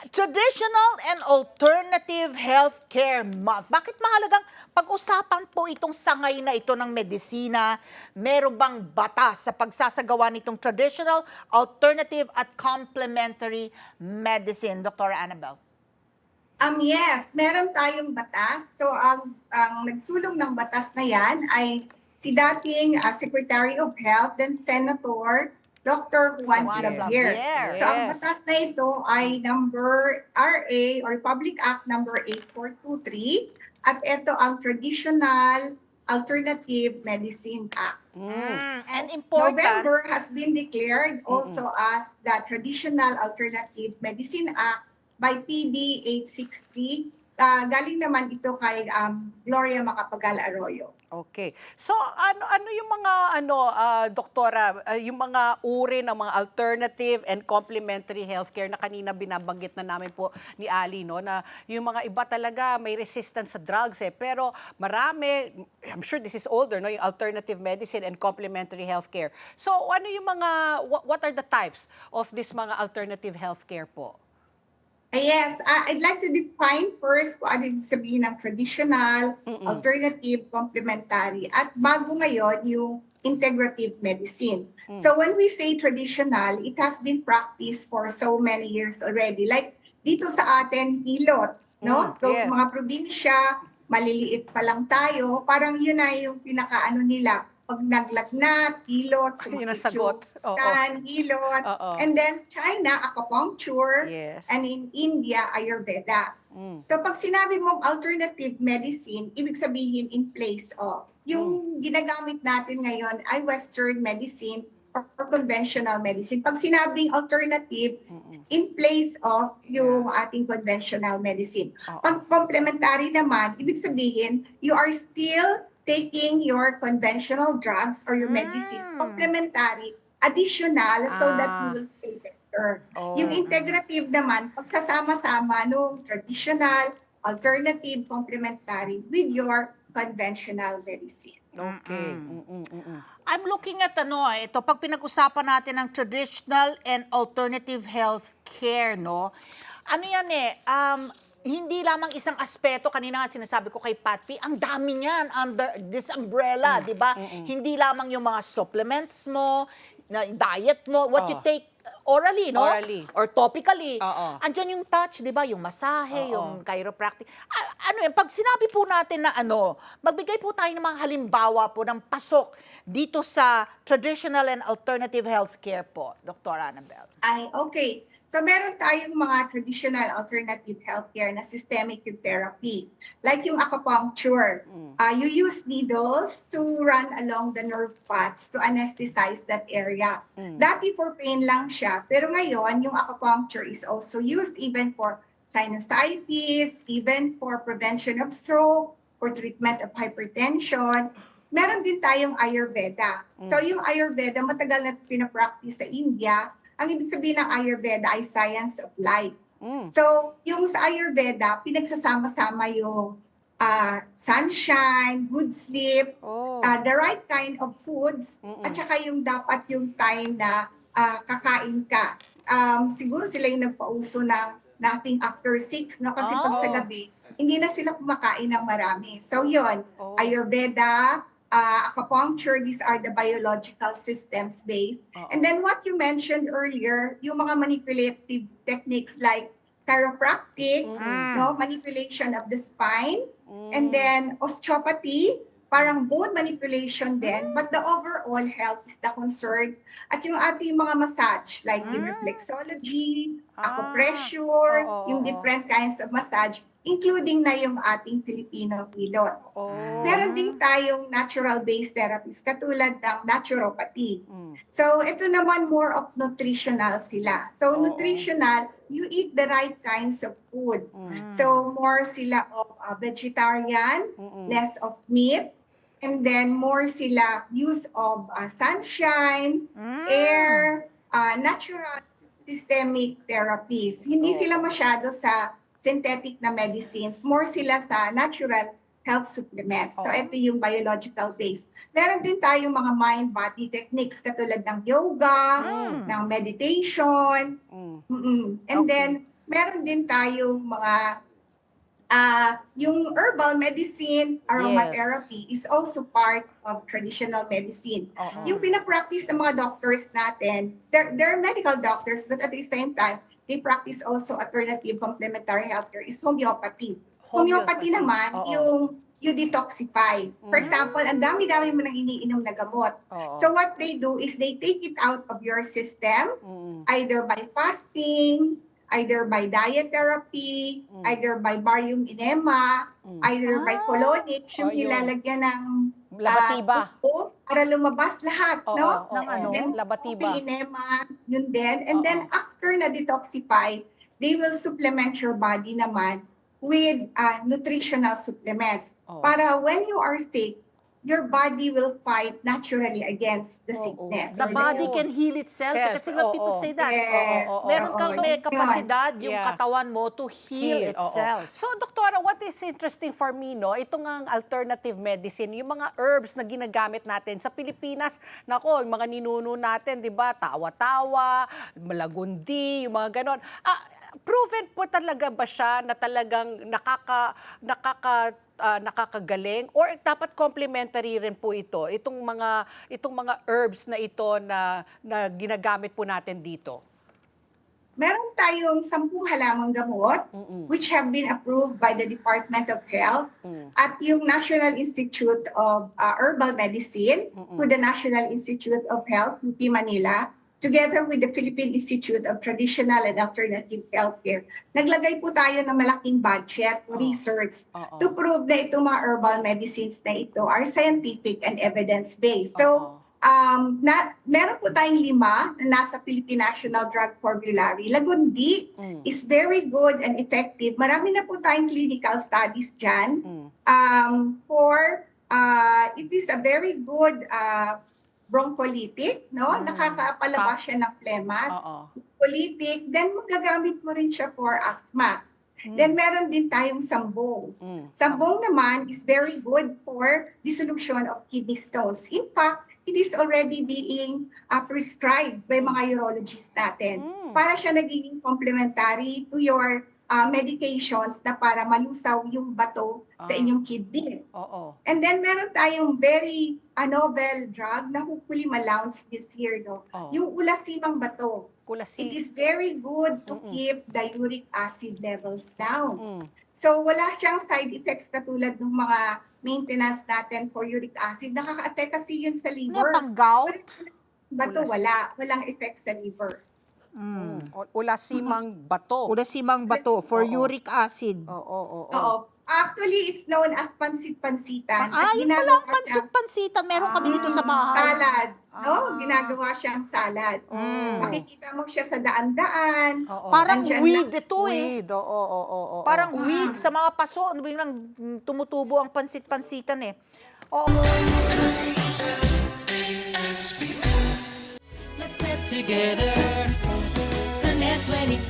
Traditional and Alternative Healthcare Month. Bakit mahalagang pag-usapan po itong sangay na ito ng medisina? Meron bang batas sa pagsasagawa nitong traditional, alternative at complementary medicine, Dr. Annabel? Yes, meron tayong batas. So ang nagsulong ng batas na yan ay si dating Secretary of Health, then Senator Dr. Juan Juan Flavier. Flavier, So ang yes. batas na ito ay number RA or Republic Act number 8423 at ito ang Traditional Alternative Medicine Act. And important, November has been declared also as the Traditional Alternative Medicine Act by PD 860. Galing naman ito kay Gloria Macapagal Arroyo. Okay. So ano yung mga doktora, yung mga uri ng mga alternative and complementary healthcare na kanina binabanggit na namin po ni Ali, no, na yung mga iba talaga may resistance sa drugs pero marami, I'm sure this is older, no, yung alternative medicine and complementary healthcare. So ano yung mga what are the types of this mga alternative healthcare po? Yes, I'd like to define first kung ano ibig sabihin ng traditional, alternative, complementary, at bago ngayon yung integrative medicine. So when we say traditional, it has been practiced for so many years already. Like dito sa atin, hilot, no? So yes. sa mga probinsya, maliliit pa lang tayo, parang yun na yung pinakaano nila. Pag naglagnat, hilot, Yun ang sagot. Oo. hilot. Oo. And then China, acupuncture. Yes. And in India, Ayurveda. So pag sinabi mong alternative medicine, ibig sabihin in place of. Yung ginagamit natin ngayon ay Western medicine or conventional medicine. Pag sinabing alternative, in place of yung ating conventional medicine. Pag complementary naman, ibig sabihin, you are still taking your conventional drugs or your medicines, complementary, additional, so that you will feel better. Yung integrative naman, pagsasama-sama nung traditional, alternative, complementary with your conventional medicine. Okay. I'm looking at ito, pag pinag-usapan natin ng traditional and alternative healthcare, no? Ano yan hindi lamang isang aspeto, kanina nga sinasabi ko kay Pat P, ang dami niyan under this umbrella, di ba? Hindi lamang yung mga supplements mo, na diet mo, what you take orally, no? Orally. Or topically. Oo. Andyan yung touch, di ba? Yung masahe, yung chiropractic. Pag sinabi po natin na magbigay po tayo ng mga halimbawa po ng pasok dito sa traditional and alternative healthcare po, Dr. Annabel. Okay. So meron tayong mga traditional alternative healthcare na systemic yung therapy. Like yung acupuncture. You use needles to run along the nerve paths to anesthetize that area. Dati for pain lang siya, pero ngayon yung acupuncture is also used even for sinusitis, even for prevention of stroke, for treatment of hypertension. Meron din tayong Ayurveda. So yung Ayurveda, matagal na pinapractice sa India. Ang ibig sabihin ng Ayurveda ay science of life. So, yung sa Ayurveda, pinagsasama-sama yung sunshine, good sleep, the right kind of foods, at saka yung dapat yung time na kakain ka. Siguro sila yung nagpauso ng nating after 6, no? Kasi pag sa gabi, hindi na sila kumakain ng marami. So, yun, Ayurveda, acupuncture, these are the biological systems based. And then what you mentioned earlier, yung mga manipulative techniques like chiropractic, no, manipulation of the spine, and then osteopathy, parang bone manipulation din, but the overall health is the concern. At yung ating mga massage, like yung reflexology, acupressure, yung different kinds of massage, including na yung ating Filipino pilot. Meron din tayong natural-based therapies katulad ng naturopathy. So ito naman more of nutritional sila. So nutritional, you eat the right kinds of food. So more sila of vegetarian, less of meat, and then more sila use of sunshine, air, natural systemic therapies. Hindi sila masyado sa synthetic na medicines, more sila sa natural health supplements. So ito yung biological base. Meron din tayong mga mind-body techniques katulad ng yoga, ng meditation. And then meron din tayong mga yung herbal medicine, aromatherapy is also part of traditional medicine. Oo. Yung pinapractice ng mga doctors natin, they're medical doctors, but at the same time, they practice also alternative complementary healthcare is homeopathy. Homeopathy naman, Oo. you detoxify. For example, ang dami-dami mo nang iniinom na gamot. Oo. So what they do is they take it out of your system, either by fasting, either by diet therapy, either by barium enema, either by colonics, yung Ayun. nilalagyan ng Labatiba. tubo para lumabas lahat, Oo, no? oo, Ng ano? oo. Then, Labatiba. coffee enema, yun din. And Oo. then, after na-detoxify, they will supplement your body naman with nutritional supplements. Oo. Para when you are sick, your body will fight naturally against the Oo. sickness. The or body Oo. can heal itself. Self, Kasi nga people oo. say that. Yes. Oo, oo, Meron oo. kang may Yun. kapasidad yung Yeah. katawan mo to heal Oo. itself. So, Doktora, what is interesting for me, no, itong ang alternative medicine, yung mga herbs na ginagamit natin sa Pilipinas, nako, yung mga ninuno natin, di ba, tawa-tawa, malagundi, yung mga ganon. Proven po talaga ba siya na talagang nakakagaling or dapat complementary rin po itong mga herbs na ito na ginagamit po natin dito? Meron tayong 10 halamang gamot which have been approved by the Department of Health at yung National Institute of Herbal Medicine through the National Institute of Health, UP Manila, together with the Philippine Institute of Traditional and Alternative Healthcare. Naglagay po tayo ng malaking budget research to prove na itong mga herbal medicines na ito are scientific and evidence-based. So, meron po tayong 5 na nasa Philippine National Drug Formulary. Lagundi is very good and effective. Marami na po tayong clinical studies dyan. It is a very good broncholytic, no? Nakakapalabas siya ng phlemas. Broncholytic, then magagamit mo rin siya for asthma. Then meron din tayong sambong. Sambong naman is very good for dissolution of kidney stones. In fact, it is already being prescribed by mga urologists natin. Para siya nagiging complementary to your medications na para malusaw yung bato sa inyong kidneys. And then meron tayong very novel drug na hopefully ma-launch this year, no? Yung ulasimang bato. It is very good to keep the uric acid levels down. So wala siyang side effects katulad ng mga maintenance natin for uric acid. Nakaka-affect kasi yun sa liver. Pang gout? Bato, walang effect sa liver. Ulasimang bato. Ulasimang bato for uric acid. Oo. Actually, it's known as pansit-pansitan. Yun pala ang pansit-pansitan. Meron kami dito sa bahay. Salad. No? Ginagawa siyang salad. Makikita mo siya sa daan-daan. Parang Nandyan weed lang. ito eh. Weed, oo. Parang weed sa mga paso. Biglang tumutubo ang pansit-pansitan eh. Oo. Let's get together. Sunnet 25.